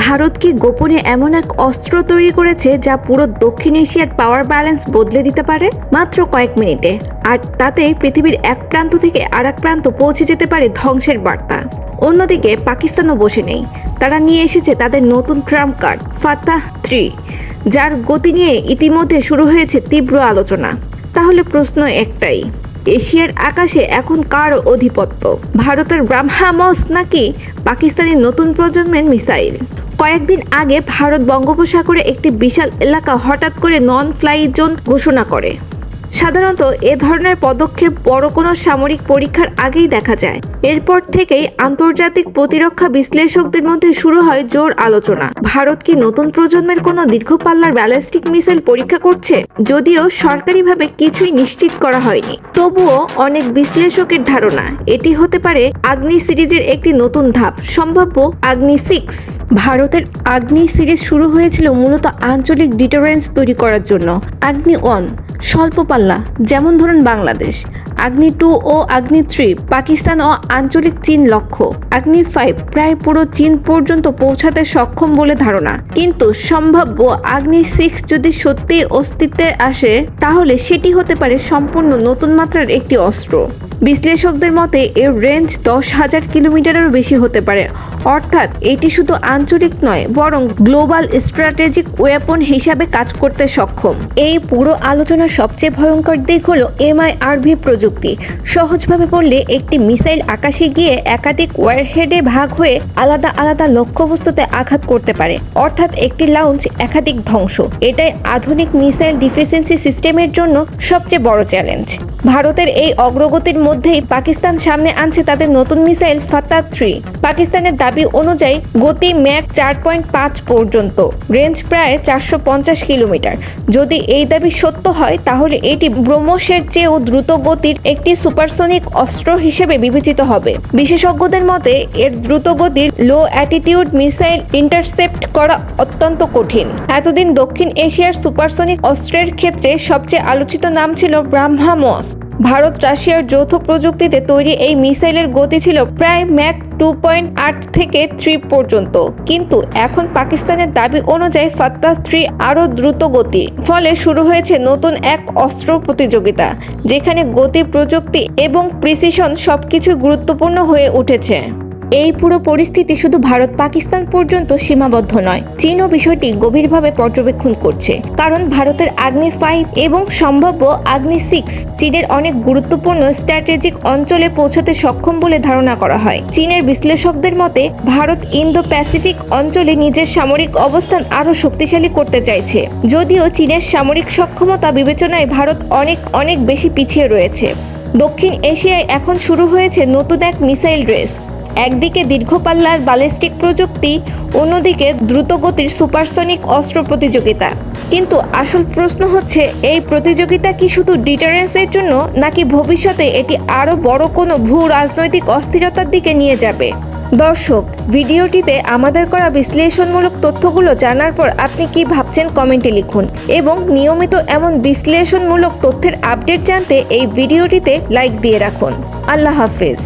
ভারত কি গোপনে এমন এক অস্ত্র তৈরি করেছে যা পুরো দক্ষিণ এশিয়ার পাওয়ার ব্যালেন্স বদলে দিতে পারে মাত্র কয়েক মিনিটে, আর তাতে পৃথিবীর এক প্রান্ত থেকে আর এক প্রান্ত পৌঁছে যেতে পারে ধ্বংসের বার্তা। অন্যদিকে পাকিস্তানও বসে নেই, তারা নিয়ে এসেছে তাদের নতুন ট্রাম্প কার্ড ফাতাহ-3, যার গতি নিয়ে ইতিমধ্যে শুরু হয়েছে তীব্র আলোচনা। তাহলে প্রশ্ন একটাই, এশিয়ার আকাশে এখন কার অধিপত্য? ভারতের ব্রাহ্মোস নাকি পাকিস্তানের নতুন প্রজন্মের মিসাইল? কয়েকদিন আগে ভারত বঙ্গোপসাগরে একটি বিশাল এলাকা হঠাৎ করে নন ফ্লাই জোন ঘোষণা করে। সাধারণত এ ধরনের পদক্ষেপ বড় কোনো সামরিক পরীক্ষার আগেই দেখা যায়। এরপর থেকেই আন্তর্জাতিক প্রতিরক্ষা বিশ্লেষকদের মধ্যে শুরু হয় জোর আলোচনা। ভারত কি নতুন প্রজন্মের কোনো দীর্ঘপাল্লার ব্যালিস্টিক মিসাইল পরীক্ষা করছে? যদিও সরকারিভাবে কিছুই নিশ্চিত করা হয়নি, তবুও অনেক বিশ্লেষকের ধারণা এটি হতে পারে আগ্নি সিরিজের একটি নতুন ধাপ, সম্ভাব্য আগ্নি-6। ভারতের আগ্নি সিরিজ শুরু হয়েছিল মূলত আঞ্চলিক ডিটারেন্স তৈরি করার জন্য। আগ্নি-1 স্বল্প পাল্লা, যেমন ধরুন বাংলাদেশ। আগ্নি-2 ও আগ্নি-3 পাকিস্তান ও আঞ্চলিক চীন লক্ষ্য। আগ্নি-5 প্রায় পুরো চীন পর্যন্ত পৌঁছাতে সক্ষম বলে ধারণা। কিন্তু সম্ভাব্য আগ্নি-6 যদি সত্যিই অস্তিত্বে আসে, তাহলে সেটি হতে পারে সম্পূর্ণ নতুন মাত্রার একটি অস্ত্র। বিশ্লেষকদের মতে এর রেঞ্জ 10,000 কিলোমিটারেরও বেশি হতে পারে, অর্থাৎ এটি শুধু আঞ্চলিক নয় বরং গ্লোবাল স্ট্র্যাটেজিক ওয়েপন হিসাবে কাজ করতে সক্ষম। এই পুরো আলোচনার সবচেয়ে ভয়ঙ্কর দিক হলো MIRV প্রযুক্তি। সহজভাবে বললে একটি মিসাইল আকাশে গিয়ে একাধিক ওয়ারহেডে ভাগ হয়ে আলাদা আলাদা লক্ষ্যবস্তুতে আঘাত করতে পারে, অর্থাৎ একটি লঞ্চ একাধিক ধ্বংস। এটাই আধুনিক মিসাইল ডিফেন্সি সিস্টেমের জন্য সবচেয়ে বড় চ্যালেঞ্জ। ভারতের এই অগ্রগতির মধ্যেই পাকিস্তান সামনে আনছে তাদের নতুন মিসাইল ফাতাহ-3। পাকিস্তানের দাবি অনুযায়ী গতি ম্যাক 4.5 পর্যন্ত, রেঞ্জ প্রায় 450 কিলোমিটার। যদি এই দাবি সত্য হয়, তাহলে এটি ব্রহ্মসের চেয়েও দ্রুত গতির একটি সুপারসনিক অস্ত্র হিসেবে বিবেচিত হবে। বিশেষজ্ঞদের মতে এর দ্রুত গতির লো অ্যাটিটিউড মিসাইল ইন্টারসেপ্ট করা অত্যন্ত কঠিন। এতদিন দক্ষিণ এশিয়ার সুপারসনিক অস্ত্রের ক্ষেত্রে সবচেয়ে আলোচিত নাম ছিল ব্রাহ্মোস। ভারত রাশিয়ার যৌথ প্রযুক্তিতে তৈরি এই মিসাইলের গতি ছিল প্রায় ম্যাক 2.8 থেকে 3 পর্যন্ত, কিন্তু এখন পাকিস্তানের দাবি অনুযায়ী ফাতাহ-3 আরও দ্রুত গতি। ফলে শুরু হয়েছে নতুন এক অস্ত্র প্রতিযোগিতা, যেখানে গতি, প্রযুক্তি এবং প্রিসিশন সবকিছু গুরুত্বপূর্ণ হয়ে উঠেছে। এই পুরো পরিস্থিতি শুধু ভারত পাকিস্তান পর্যন্ত সীমাবদ্ধ নয়, চীনও বিষয়টি গভীরভাবে পর্যবেক্ষণ করছে। কারণ ভারতের আগ্নি-5 এবং সম্ভাব্য আগ্নি-6 চীনের অনেক গুরুত্বপূর্ণ স্ট্র্যাটেজিক অঞ্চলে পৌঁছাতে সক্ষম বলে ধারণা করা হয়। চীনের বিশ্লেষকদের মতে ভারত ইন্দো প্যাসিফিক অঞ্চলে নিজের সামরিক অবস্থান আরও শক্তিশালী করতে চাইছে। যদিও চীনের সামরিক সক্ষমতা বিবেচনায় ভারত অনেক বেশি পিছিয়ে রয়েছে। দক্ষিণ এশিয়ায় এখন শুরু হয়েছে নতুন এক মিসাইল রেস। একদিকে দীর্ঘপাল্লার ব্যালিস্টিক প্রযুক্তি, অন্যদিকে দ্রুতগতির সুপারসনিক অস্ত্র প্রতিযোগিতা। কিন্তু আসল প্রশ্ন হচ্ছে, এই প্রতিযোগিতা কি শুধু ডিটারেন্সের জন্য, নাকি ভবিষ্যতে এটি আরও বড় কোনো ভূ রাজনৈতিক অস্থিরতার দিকে নিয়ে যাবে? দর্শক, ভিডিওটিতে আমাদের করা বিশ্লেষণমূলক তথ্যগুলো জানার পর আপনি কি ভাবছেন কমেন্টে লিখুন, এবং নিয়মিত এমন বিশ্লেষণমূলক তথ্যের আপডেট জানতে এই ভিডিওটিতে লাইক দিয়ে রাখুন। আল্লাহ হাফেজ।